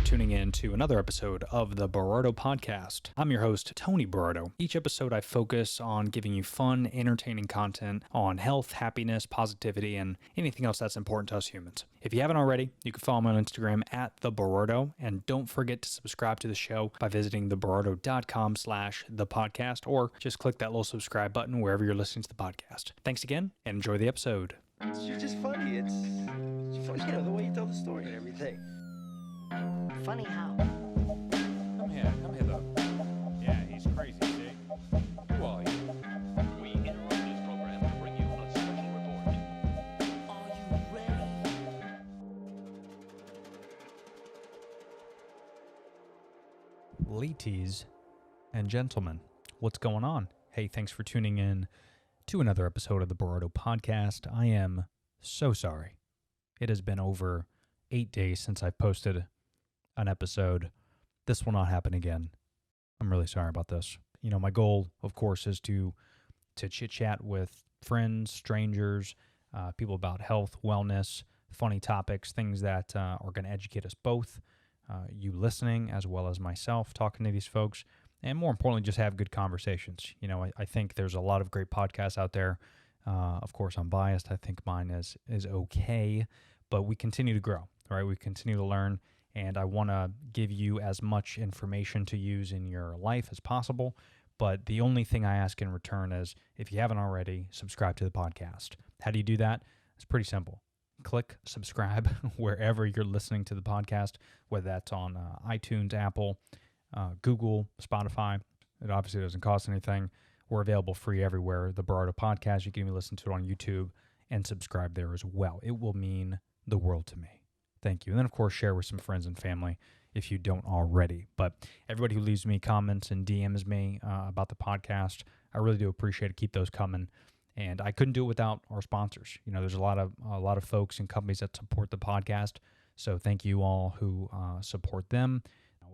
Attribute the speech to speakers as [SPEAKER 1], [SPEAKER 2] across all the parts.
[SPEAKER 1] tuning in to another episode of the Berardo Podcast. I'm your host, Tony Berardo. Each episode I focus on giving you fun, entertaining content on health, happiness, positivity, and anything else that's important to us humans. If you haven't already, you can follow me on Instagram at the Berardo, and don't forget to subscribe to the show by visiting theberardo.com/thepodcast, or just click that little subscribe button wherever you're listening to the podcast. Thanks again, and enjoy the episode.
[SPEAKER 2] You're just funny. It's funny, the way you tell the story and everything.
[SPEAKER 3] Funny how?
[SPEAKER 4] Come here though. Yeah, he's crazy, see? Who are you?
[SPEAKER 5] We interrupt this program to bring you a special report.
[SPEAKER 3] Are you ready?
[SPEAKER 1] Ladies and gentlemen, what's going on? Hey, thanks for tuning in to another episode of the Berardo Podcast. I am so sorry. It has been over 8 days since I've posted an episode. This will not happen again. I'm really sorry about this. You know, my goal, of course, is to chit-chat with friends, strangers, people about health, wellness, funny topics, things that are going to educate us both, you listening as well as myself talking to these folks, and more importantly, just have good conversations. You know, I think there's a lot of great podcasts out there. Of course, I'm biased. I think mine is okay, but we continue to grow, right? We continue to learn, and I want to give you as much information to use in your life as possible. But the only thing I ask in return is, if you haven't already, subscribe to the podcast. How do you do that? It's pretty simple. Click subscribe wherever you're listening to the podcast, whether that's on iTunes, Apple, Google, Spotify. It obviously doesn't cost anything. We're available free everywhere. The Berardo Podcast, you can even listen to it on YouTube and subscribe there as well. It will mean the world to me. Thank you. And then, of course, share with some friends and family if you don't already. But everybody who leaves me comments and DMs me about the podcast, I really do appreciate it. Keep those coming. And I couldn't do it without our sponsors. You know, there's a lot of folks and companies that support the podcast. So thank you all who support them.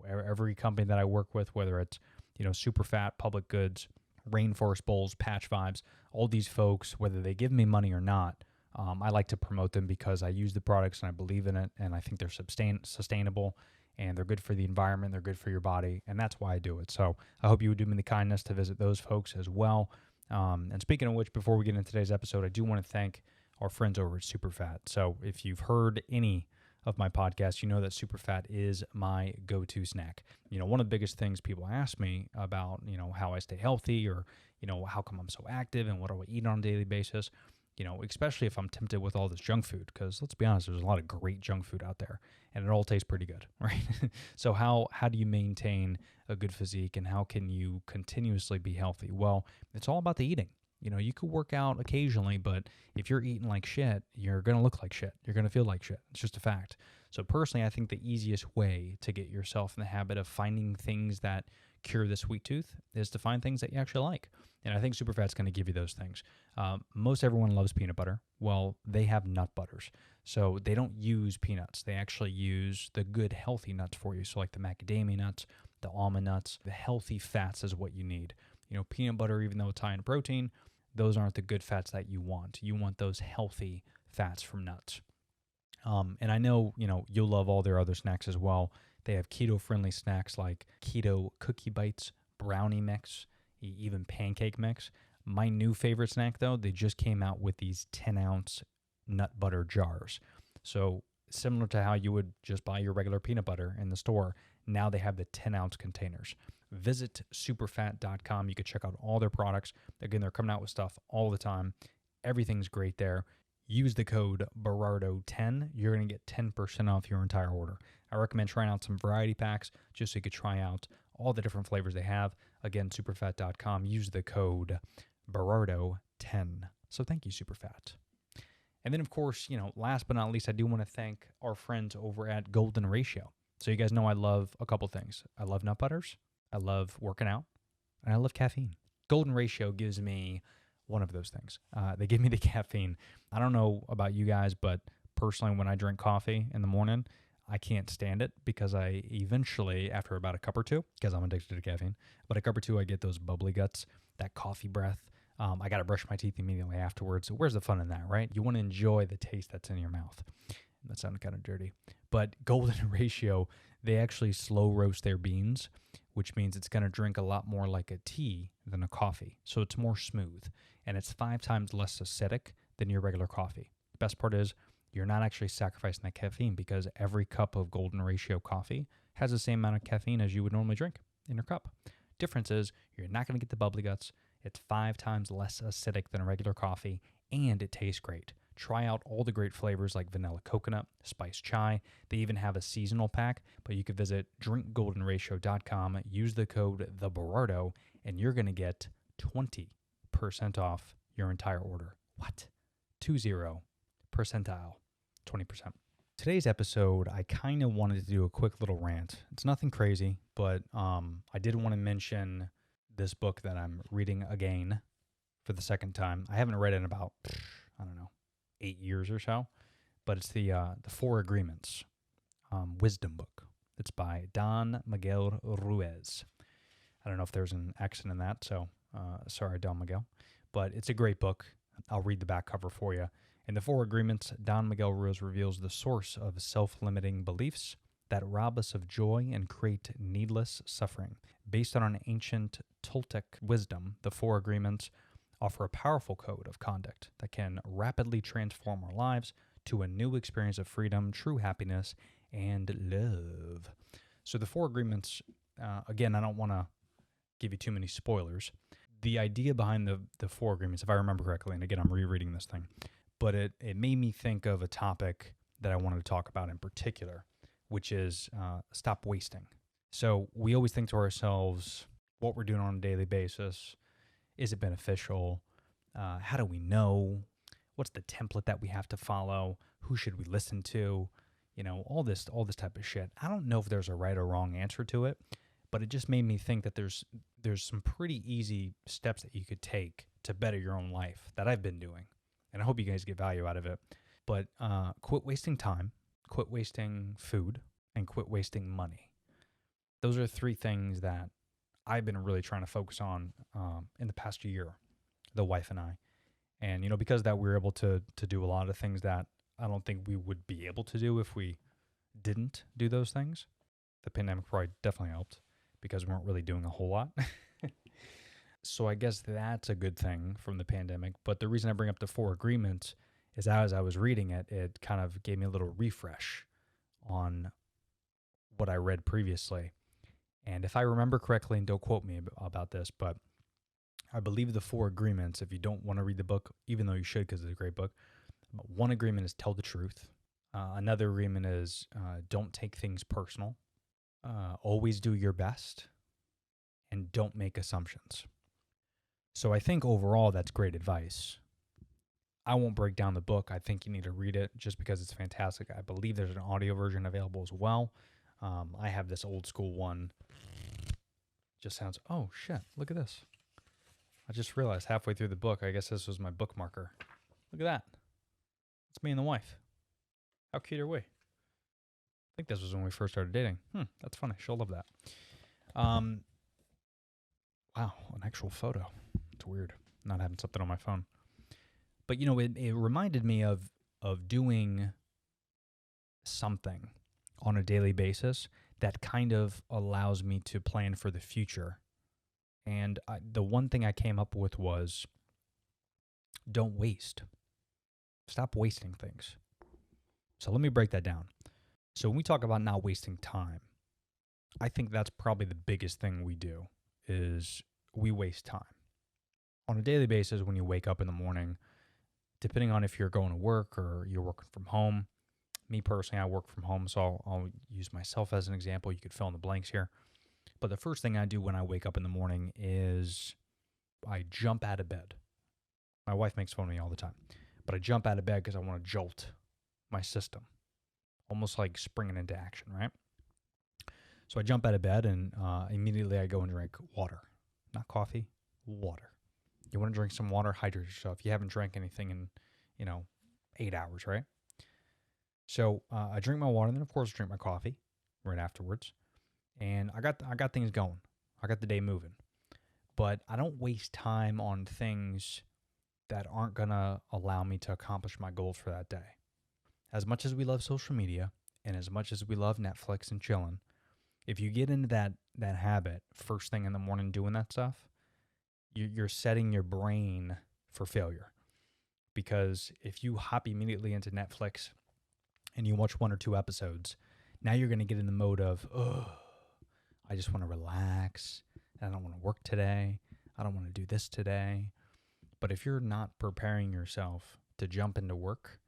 [SPEAKER 1] Every company that I work with, whether it's, you know, Superfat, Public Goods, Rainforest Bowls, Patch Vibes, all these folks, whether they give me money or not, I like to promote them because I use the products and I believe in it, and I think they're sustainable, and they're good for the environment, they're good for your body, and that's why I do it. So I hope you would do me the kindness to visit those folks as well. And speaking of which, before we get into today's episode, I do want to thank our friends over at Superfat. So if you've heard any of my podcast, you know that Superfat is my go-to snack. You know, one of the biggest things people ask me about, you know, how I stay healthy, or, you know, how come I'm so active and what do I eat on a daily basis, you know, especially if I'm tempted with all this junk food, because let's be honest, there's a lot of great junk food out there and it all tastes pretty good, right? So how do you maintain a good physique, and how can you continuously be healthy? Well, it's all about the eating. You know, you could work out occasionally, but if you're eating like shit, you're going to look like shit. You're going to feel like shit. It's just a fact. So personally, I think the easiest way to get yourself in the habit of finding things that cure the sweet tooth is to find things that you actually like. And I think Superfat's going to give you those things. Most everyone loves peanut butter. Well, they have nut butters. So they don't use peanuts. They actually use the good, healthy nuts for you. So like the macadamia nuts, the almond nuts, the healthy fats is what you need. You know, peanut butter, even though it's high in protein, those aren't the good fats that you want. You want those healthy fats from nuts. And I know, you know, you'll love all their other snacks as well. They have keto-friendly snacks like keto cookie bites, brownie mix, even pancake mix. My new favorite snack, though, they just came out with these 10-ounce nut butter jars. So similar to how you would just buy your regular peanut butter in the store, now they have the 10-ounce containers. Visit superfat.com. You can check out all their products. Again, they're coming out with stuff all the time. Everything's great there. Use the code Berardo10. You're going to get 10% off your entire order. I recommend trying out some variety packs just so you could try out all the different flavors they have. Again, superfat.com. Use the code Berardo10. So thank you, Superfat. And then, of course, you know, last but not least, I do want to thank our friends over at Golden Ratio. So you guys know I love a couple things. I love nut butters, I love working out, and I love caffeine. Golden Ratio gives me one of those things. They give me the caffeine. I don't know about you guys, but personally, when I drink coffee in the morning, I can't stand it because I eventually, after about a cup or two, because I'm addicted to caffeine, but a cup or two, I get those bubbly guts, that coffee breath. I got to brush my teeth immediately afterwards. So where's the fun in that, right? You want to enjoy the taste that's in your mouth. That sounded kind of dirty. But Golden Ratio, They actually slow roast their beans, which means it's going to drink a lot more like a tea than a coffee. So it's more smooth, and it's 5 times less acidic than your regular coffee. The best part is you're not actually sacrificing that caffeine because every cup of golden ratio coffee has the same amount of caffeine as you would normally drink in your cup. Difference is you're not going to get the bubbly guts. It's 5 times less acidic than a regular coffee, and it tastes great. Try out all the great flavors like vanilla coconut, spice chai. They even have a seasonal pack, but you could visit drinkgoldenratio.com, use the code THEBERARDO, and you're going to get 20% off your entire order. What? 20 percentile, 20%. Today's episode, I kind of wanted to do a quick little rant. It's nothing crazy, but I did want to mention this book that I'm reading again for the second time. I haven't read it in about, 8 years or so, but it's the 4 Agreements wisdom book. It's by Don Miguel Ruiz. I don't know if there's an accent in that, so sorry, Don Miguel. But it's a great book. I'll read the back cover for you. In the 4 Agreements, Don Miguel Ruiz reveals the source of self-limiting beliefs that rob us of joy and create needless suffering. Based on an ancient Toltec wisdom, the 4 Agreements offer a powerful code of conduct that can rapidly transform our lives to a new experience of freedom, true happiness, and love. So the 4 Agreements, again, I don't want to give you too many spoilers. The idea behind the 4 Agreements, if I remember correctly, and again, I'm rereading this thing, but it made me think of a topic that I wanted to talk about in particular, which is stop wasting. So we always think to ourselves, what we're doing on a daily basis, is it beneficial? How do we know? What's the template that we have to follow? Who should we listen to? All this type of shit. I don't know if there's a right or wrong answer to it, but it just made me think that there's some pretty easy steps that you could take to better your own life that I've been doing. And I hope you guys get value out of it. But quit wasting time, quit wasting food, and quit wasting money. Those are 3 things that I've been really trying to focus on in the past year, the wife and I. And, because of that, we were able to do a lot of things that I don't think we would be able to do if we didn't do those things. The pandemic probably definitely helped because we weren't really doing a whole lot. So I guess that's a good thing from the pandemic. But the reason I bring up the 4 Agreements is as I was reading it, it kind of gave me a little refresh on what I read previously. And if I remember correctly, and don't quote me about this, but I believe the 4 Agreements, if you don't want to read the book, even though you should because it's a great book, one agreement is tell the truth. Another agreement is don't take things personal. Always do your best. And don't make assumptions. So I think overall that's great advice. I won't break down the book. I think you need to read it just because it's fantastic. I believe there's an audio version available as well. I have this old school one. Just sounds, oh shit, look at this. I just realized halfway through the book, I guess this was my bookmarker. Look at that. It's me and the wife. How cute are we? I think this was when we first started dating. That's funny. She'll love that. Wow, an actual photo. It's weird not having something on my phone. But, it reminded me of doing something on a daily basis that kind of allows me to plan for the future. And the one thing I came up with was don't waste. Stop wasting things. So let me break that down. So when we talk about not wasting time, I think that's probably the biggest thing we do is we waste time. On a daily basis, when you wake up in the morning, depending on if you're going to work or you're working from home, me personally, I work from home, so I'll use myself as an example. You could fill in the blanks here. But the first thing I do when I wake up in the morning is I jump out of bed. My wife makes fun of me all the time. But I jump out of bed because I want to jolt my system. Almost like springing into action, right? So I jump out of bed and immediately I go and drink water. Not coffee, water. You want to drink some water, hydrate yourself. You haven't drank anything in, 8 hours, right? So I drink my water and then, of course, drink my coffee right afterwards. And I got things going. I got the day moving. But I don't waste time on things that aren't going to allow me to accomplish my goals for that day. As much as we love social media and as much as we love Netflix and chilling, If you get into that habit first thing in the morning doing that stuff, you're setting your brain for failure. Because if you hop immediately into Netflix and you watch 1 or 2 episodes, now you're going to get in the mode of, oh, I just want to relax. I don't want to work today. I don't want to do this today. But if you're not preparing yourself to jump into work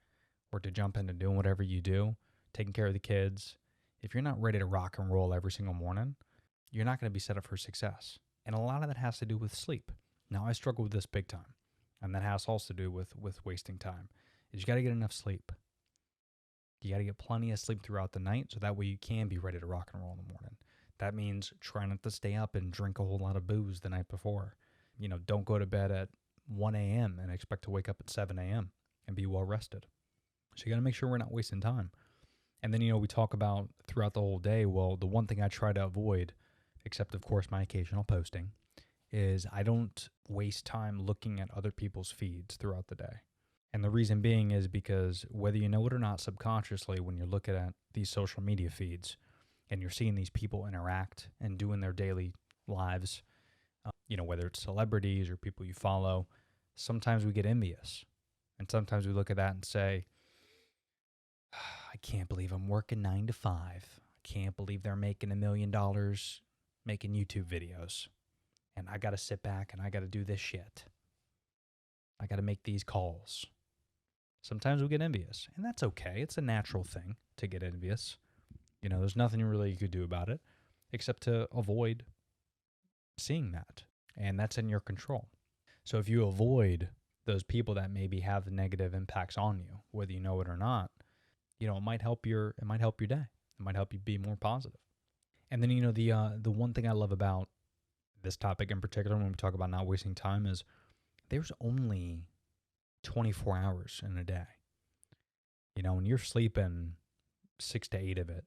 [SPEAKER 1] or to jump into doing whatever you do, taking care of the kids, if you're not ready to rock and roll every single morning, you're not going to be set up for success. And a lot of that has to do with sleep. Now, I struggle with this big time. And that has also to do with wasting time. Is you got to get enough sleep. You got to get plenty of sleep throughout the night so that way you can be ready to rock and roll in the morning. That means try not to stay up and drink a whole lot of booze the night before. Don't go to bed at 1 a.m. and expect to wake up at 7 a.m. and be well rested. So you got to make sure we're not wasting time. And then, we talk about throughout the whole day, well, the one thing I try to avoid, except of course my occasional posting, is I don't waste time looking at other people's feeds throughout the day. And the reason being is because whether you know it or not, subconsciously, when you're looking at these social media feeds and you're seeing these people interact and doing their daily lives, whether it's celebrities or people you follow, sometimes we get envious. And sometimes we look at that and say, I can't believe I'm working 9 to 5. I can't believe they're making $1 million making YouTube videos. And I got to sit back and I got to do this shit. I got to make these calls. Sometimes we get envious, and that's okay. It's a natural thing to get envious. There's nothing really you could do about it except to avoid seeing that, and that's in your control. So if you avoid those people that maybe have negative impacts on you, whether you know it or not, it might help your day. It might help you be more positive. And then the one thing I love about this topic in particular, when we talk about not wasting time, is there's only 24 hours in a day. When you're sleeping 6 to 8 of it,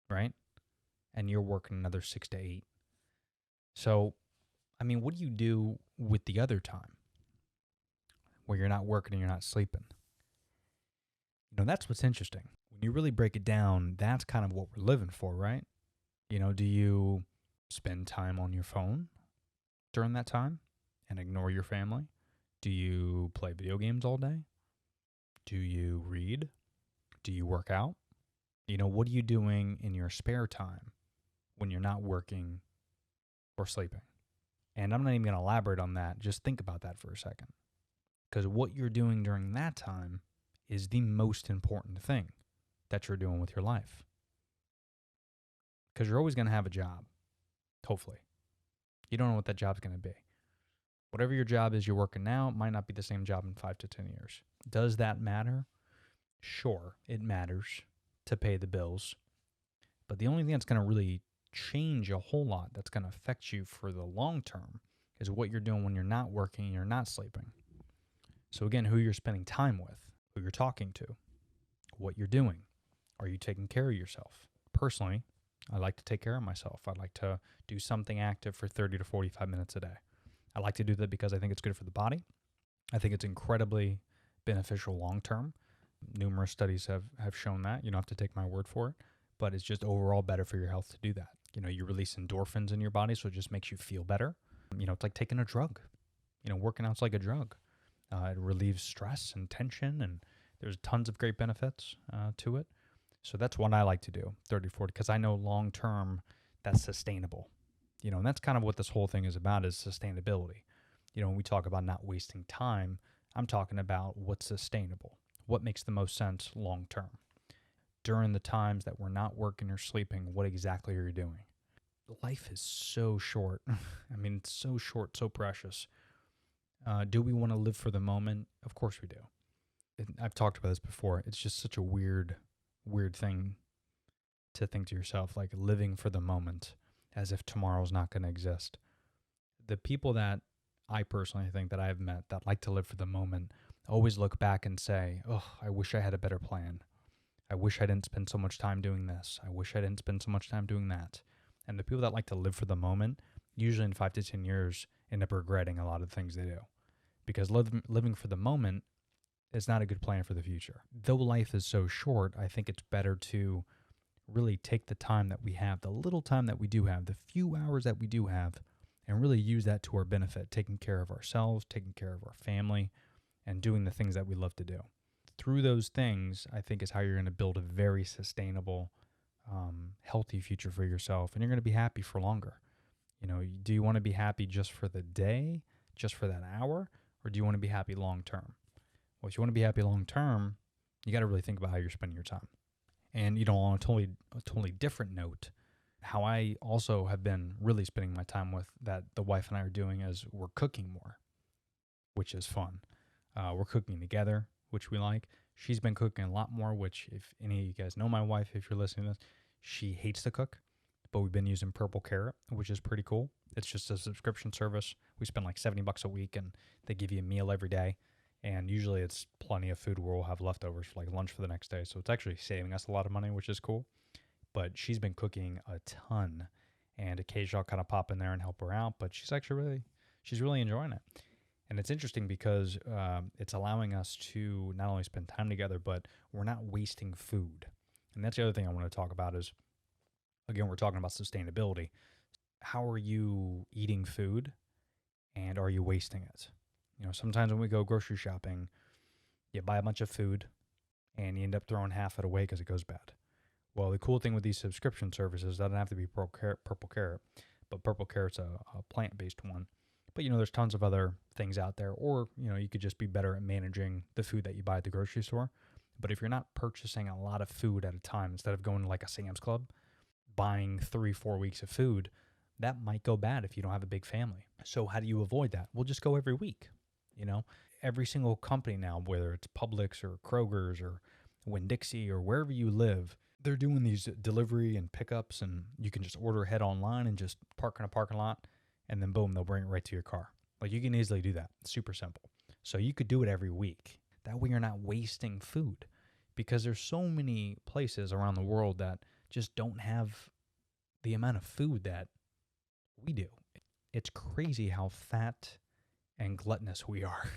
[SPEAKER 1] right? And you're working another 6 to 8. So, what do you do with the other time where you're not working and you're not sleeping? That's what's interesting. When you really break it down, that's kind of what we're living for, right? Do you spend time on your phone during that time and ignore your family? Do you play video games all day? Do you read? Do you work out? What are you doing in your spare time when you're not working or sleeping? And I'm not even going to elaborate on that. Just think about that for a second. Because what you're doing during that time is the most important thing that you're doing with your life. Because you're always going to have a job, hopefully. You don't know what that job's going to be. Whatever your job is you're working now might not be the same job in 5 to 10 years. Does that matter? Sure, it matters to pay the bills. But the only thing that's going to really change a whole lot, that's going to affect you for the long term, is what you're doing when you're not working and you're not sleeping. So again, who you're spending time with, who you're talking to, what you're doing. Are you taking care of yourself? Personally, I like to take care of myself. I like to do something active for 30 to 45 minutes a day. I like to do that because I think it's good for the body. I think it's incredibly beneficial long term. Numerous studies have shown that. You don't have to take my word for it, but it's just overall better for your health to do that. You release endorphins in your body, so it just makes you feel better. It's like taking a drug. Working out's like a drug. It relieves stress and tension, and there's tons of great benefits to it. So that's what I like to do, 30, 40, because I know long term that's sustainable. And that's kind of what this whole thing is about, is sustainability. When we talk about not wasting time, I'm talking about what's sustainable, what makes the most sense long term. During the times that we're not working or sleeping, what exactly are you doing? Life is so short. It's so short, so precious. Do we want to live for the moment? Of course we do. I've talked about this before. It's just such a weird thing to think to yourself, like living for the moment as if tomorrow's not going to exist. The people that I personally think that I've met that like to live for the moment always look back and say, oh, I wish I had a better plan. I wish I didn't spend so much time doing this. I wish I didn't spend so much time doing that. And the people that like to live for the moment, usually in 5 to 10 years, end up regretting a lot of the things they do. Because living for the moment is not a good plan for the future. Though life is so short, I think it's better to really take the time that we have, the little time that we do have, the few hours that we do have, and really use that to our benefit, taking care of ourselves, taking care of our family, and doing the things that we love to do. Through those things, I think is how you're going to build a very sustainable, healthy future for yourself, and you're going to be happy for longer. Do you want to be happy just for the day, just for that hour, or do you want to be happy long term? Well, if you want to be happy long term, you got to really think about how you're spending your time. And on a totally different note, how I also have been really spending my time with that the wife and I are doing is we're cooking more, which is fun. We're cooking together, which we like. She's been cooking a lot more, which if any of you guys know my wife, if you're listening to this, she hates to cook, but we've been using Purple Carrot, which is pretty cool. It's just a subscription service. We spend like $70 a week, and they give you a meal every day. And usually it's plenty of food where we'll have leftovers for like lunch for the next day. So it's actually saving us a lot of money, which is cool. But she's been cooking a ton, and occasionally I'll kind of pop in there and help her out. But she's really enjoying it. And it's interesting because it's allowing us to not only spend time together, but we're not wasting food. And that's the other thing I want to talk about is, again, we're talking about sustainability. How are you eating food, and are you wasting it? Sometimes when we go grocery shopping, you buy a bunch of food, and you end up throwing half it away because it goes bad. Well, the cool thing with these subscription services doesn't have to be Purple Carrot, but Purple Carrot's a plant-based one. But, there's tons of other things out there. Or, you could just be better at managing the food that you buy at the grocery store. But if you're not purchasing a lot of food at a time, instead of going to like a Sam's Club, buying 3-4 weeks of food, that might go bad if you don't have a big family. So how do you avoid that? Well, just go every week. Every single company now, whether it's Publix or Kroger's or Winn-Dixie or wherever you live, they're doing these delivery and pickups, and you can just order ahead online and just park in a parking lot, and then boom, they'll bring it right to your car. Like, you can easily do that. It's super simple. So you could do it every week. That way you're not wasting food, because there's so many places around the world that just don't have the amount of food that we do. It's crazy how fat and gluttonous we are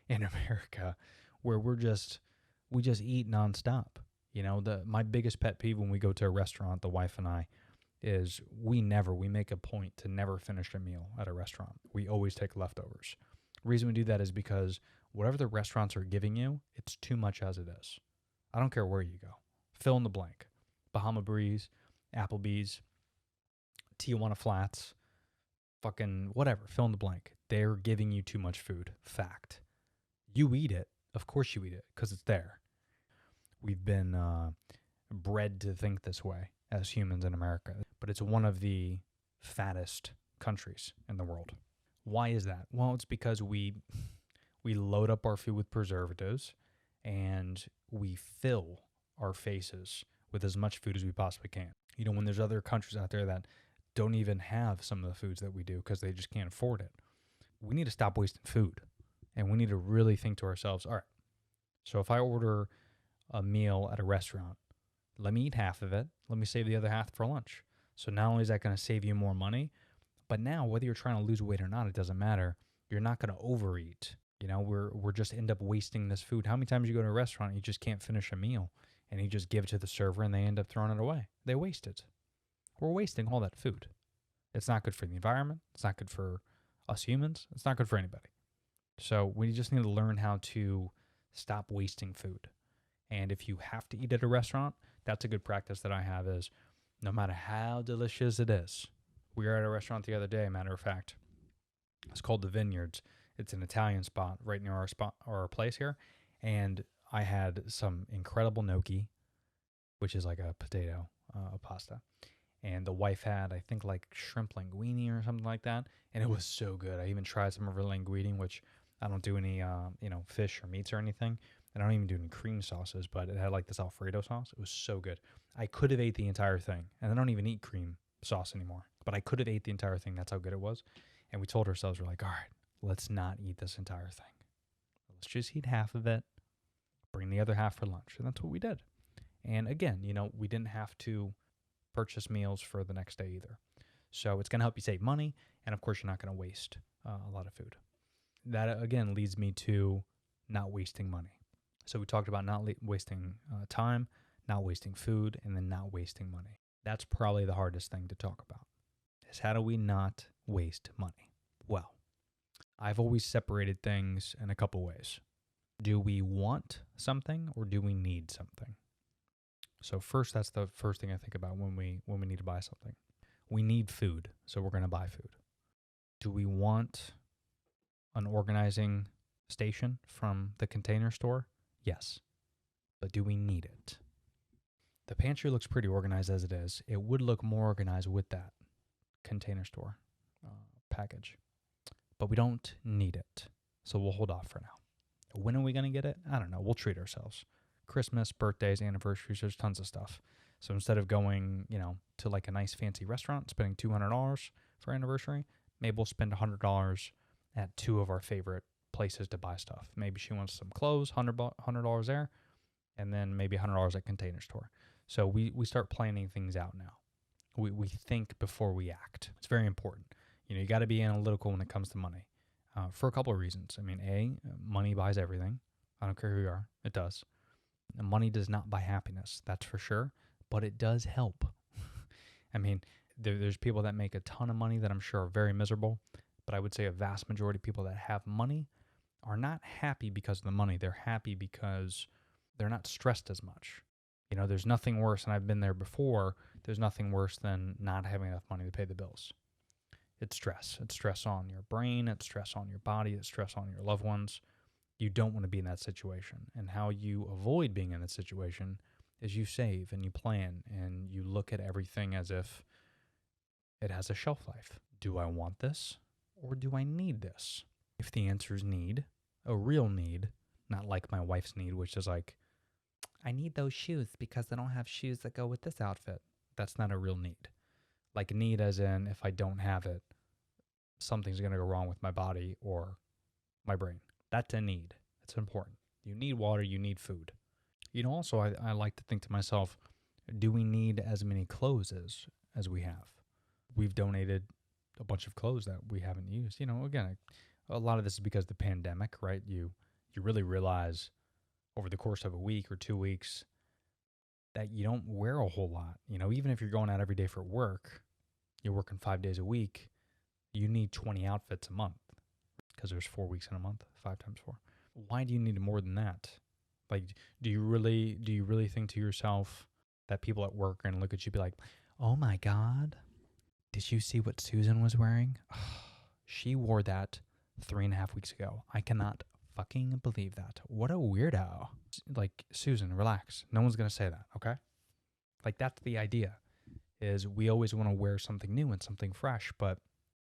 [SPEAKER 1] in America, where we just eat nonstop. My biggest pet peeve when we go to a restaurant, the wife and I, is we make a point to never finish a meal at a restaurant. We always take leftovers. The reason we do that is because whatever the restaurants are giving you, it's too much as it is. I don't care where you go. Fill in the blank. Bahama Breeze, Applebee's, Tijuana Flats, fucking whatever, fill in the blank. They're giving you too much food. Fact. You eat it. Of course you eat it, because it's there. We've been bred to think this way as humans in America, but it's one of the fattest countries in the world. Why is that? Well, it's because we load up our food with preservatives, and we fill our faces with as much food as we possibly can. When there's other countries out there that don't even have some of the foods that we do because they just can't afford it. We need to stop wasting food, and we need to really think to ourselves, all right, so if I order a meal at a restaurant, let me eat half of it, let me save the other half for lunch. So not only is that going to save you more money, but now whether you're trying to lose weight or not, it doesn't matter. You're not going to overeat. We're just end up wasting this food. How many times you go to a restaurant and you just can't finish a meal, and you just give it to the server and they end up throwing it away? They waste it. We're wasting all that food. It's not good for the environment. It's not good for us humans. It's not good for anybody. So we just need to learn how to stop wasting food. And if you have to eat at a restaurant, that's a good practice that I have is no matter how delicious it is. We were at a restaurant the other day, matter of fact. It's called The Vineyards. It's an Italian spot right near our place here. And I had some incredible gnocchi, which is like a potato, a pasta. And the wife had, I think, like shrimp linguine or something like that. And it was so good. I even tried some of her linguine, which I don't do any, fish or meats or anything. And I don't even do any cream sauces, but it had like this Alfredo sauce. It was so good. I could have ate the entire thing. And I don't even eat cream sauce anymore. But I could have ate the entire thing. That's how good it was. And we told ourselves, we're like, all right, let's not eat this entire thing. Let's just eat half of it. Bring the other half for lunch. And that's what we did. And again, we didn't have to purchase meals for the next day either. So it's going to help you save money. And of course, you're not going to waste a lot of food. That, again, leads me to not wasting money. So we talked about not wasting time, not wasting food, and then not wasting money. That's probably the hardest thing to talk about, is how do we not waste money? Well, I've always separated things in a couple ways. Do we want something or do we need something? So first, that's the first thing I think about when we need to buy something. We need food, so we're going to buy food. Do we want an organizing station from the Container Store? Yes. But do we need it? The pantry looks pretty organized as it is. It would look more organized with that Container Store package. But we don't need it. So we'll hold off for now. When are we going to get it? I don't know. We'll treat ourselves. Christmas, birthdays, anniversaries, there's tons of stuff. So instead of going, to like a nice fancy restaurant, spending $200 for anniversary, maybe we'll spend $100 at two of our favorite places to buy stuff. Maybe she wants some clothes, $100 there, and then maybe $100 at Container Store. So we start planning things out now. We think before we act. It's very important. You got to be analytical when it comes to money for a couple of reasons. I mean, A, money buys everything. I don't care who you are. It does. And money does not buy happiness, that's for sure, but it does help. I mean, there's people that make a ton of money that I'm sure are very miserable, but I would say a vast majority of people that have money are not happy because of the money. They're happy because they're not stressed as much. There's nothing worse, and I've been there before, there's nothing worse than not having enough money to pay the bills. It's stress. It's stress on your brain. It's stress on your body. It's stress on your loved ones. You don't want to be in that situation. And how you avoid being in that situation is you save and you plan and you look at everything as if it has a shelf life. Do I want this or do I need this? If the answer is need, a real need, not like my wife's need, which is like, I need those shoes because I don't have shoes that go with this outfit. That's not a real need. Like need as in if I don't have it, something's going to go wrong with my body or my brain. That's a need. It's important. You need water. You need food. Also, I like to think to myself, do we need as many clothes as we have? We've donated a bunch of clothes that we haven't used. Again, a lot of this is because of the pandemic, right? You really realize over the course of a week or 2 weeks that you don't wear a whole lot. Even if you're going out every day for work, you're working 5 days a week, you need 20 outfits a month because there's 4 weeks in a month, 5 times 4. Why do you need more than that? Like, do you really think to yourself that people at work are going to look at you and be like, oh my God, did you see what Susan was wearing? She wore that 3.5 weeks ago. I cannot fucking believe that. What a weirdo. Like, Susan, relax. No one's going to say that, okay? Like, that's the idea, is we always want to wear something new and something fresh, but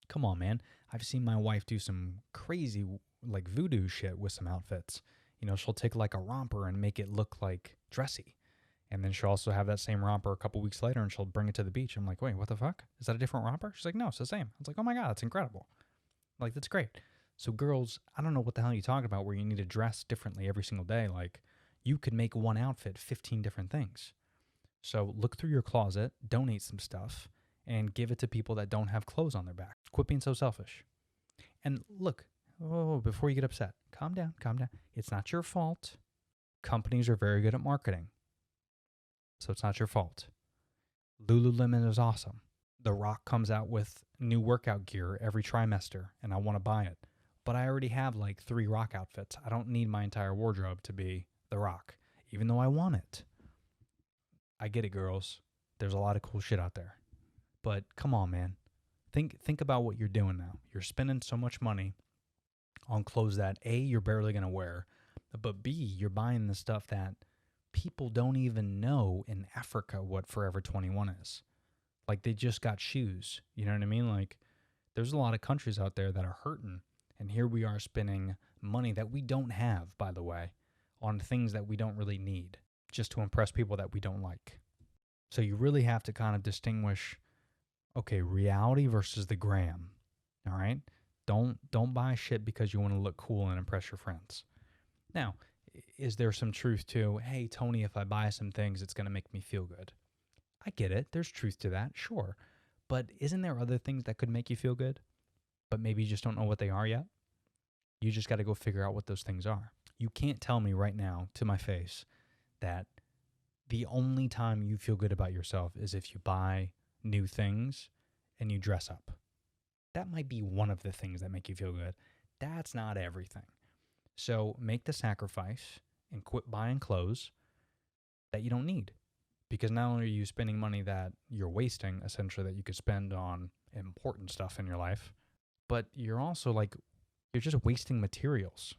[SPEAKER 1] come on, man. I've seen my wife do some crazy, like, voodoo shit with some outfits. She'll take, like, a romper and make it look, like, dressy. And then she'll also have that same romper a couple weeks later, and she'll bring it to the beach. I'm like, wait, what the fuck? Is that a different romper? She's like, no, it's the same. I was like, oh, my God, that's incredible. Like, that's great. So girls, I don't know what the hell you're talking about where you need to dress differently every single day. Like, you could make one outfit 15 different things. So look through your closet, donate some stuff, and give it to people that don't have clothes on their back. Quit being so selfish. And look, before you get upset, calm down. It's not your fault. Companies are very good at marketing. So it's not your fault. Lululemon is awesome. The Rock comes out with new workout gear every trimester, and I want to buy it. But I already have like 3 Rock outfits. I don't need my entire wardrobe to be The Rock, even though I want it. I get it, girls. There's a lot of cool shit out there. But come on, man. Think about what you're doing now. You're spending so much money on clothes that A, you're barely going to wear, but B, you're buying the stuff that people don't even know in Africa what Forever 21 is. Like, they just got shoes. You know what I mean? Like, there's a lot of countries out there that are hurting. And here we are spending money that we don't have, by the way, on things that we don't really need, just to impress people that we don't like. So you really have to kind of distinguish, okay, reality versus the gram. All right? Don't buy shit because you want to look cool and impress your friends. Now, is there some truth to, hey, Tony, if I buy some things, it's going to make me feel good? I get it. There's truth to that, sure. But isn't there other things that could make you feel good? But maybe you just don't know what they are yet? You just got to go figure out what those things are. You can't tell me right now to my face that The only time you feel good about yourself is if you buy new things and you dress up. That might be one of the things that make you feel good. That's not everything. So make the sacrifice and quit buying clothes that you don't need. Because not only are you spending money that you're wasting, essentially, that you could spend on important stuff in your life, but you're also you're just wasting materials.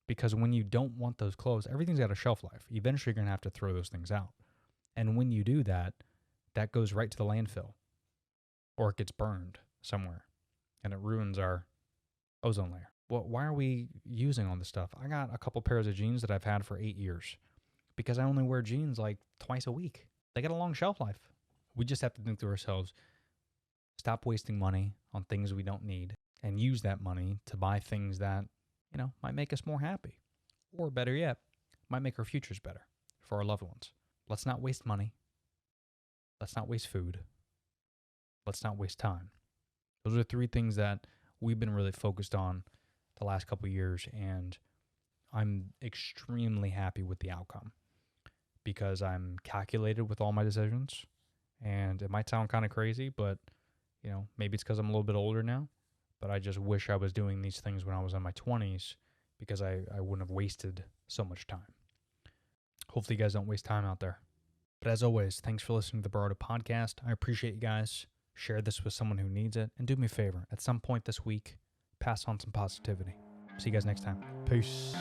[SPEAKER 1] Because when you don't want those clothes, everything's got a shelf life. Eventually, you're going to have to throw those things out. And when you do that, that goes right to the landfill. Or it gets burned somewhere. And it ruins our ozone layer. Well, why are we using all this stuff? I got a couple pairs of jeans that I've had for 8 years. Because I only wear jeans twice a week. They got a long shelf life. We just have to think to ourselves, stop wasting money on things we don't need and use that money to buy things that, might make us more happy. Or better yet, might make our futures better for our loved ones. Let's not waste money. Let's not waste food. Let's not waste time. Those are 3 things that we've been really focused on the last couple of years, and I'm extremely happy with the outcome because I'm calculated with all my decisions. And it might sound kind of crazy, but maybe it's because I'm a little bit older now, but I just wish I was doing these things when I was in my 20s because I wouldn't have wasted so much time. Hopefully you guys don't waste time out there. But as always, thanks for listening to the Barado Podcast. I appreciate you guys. Share this with someone who needs it. And do me a favor, at some point this week, pass on some positivity. See you guys next time. Peace.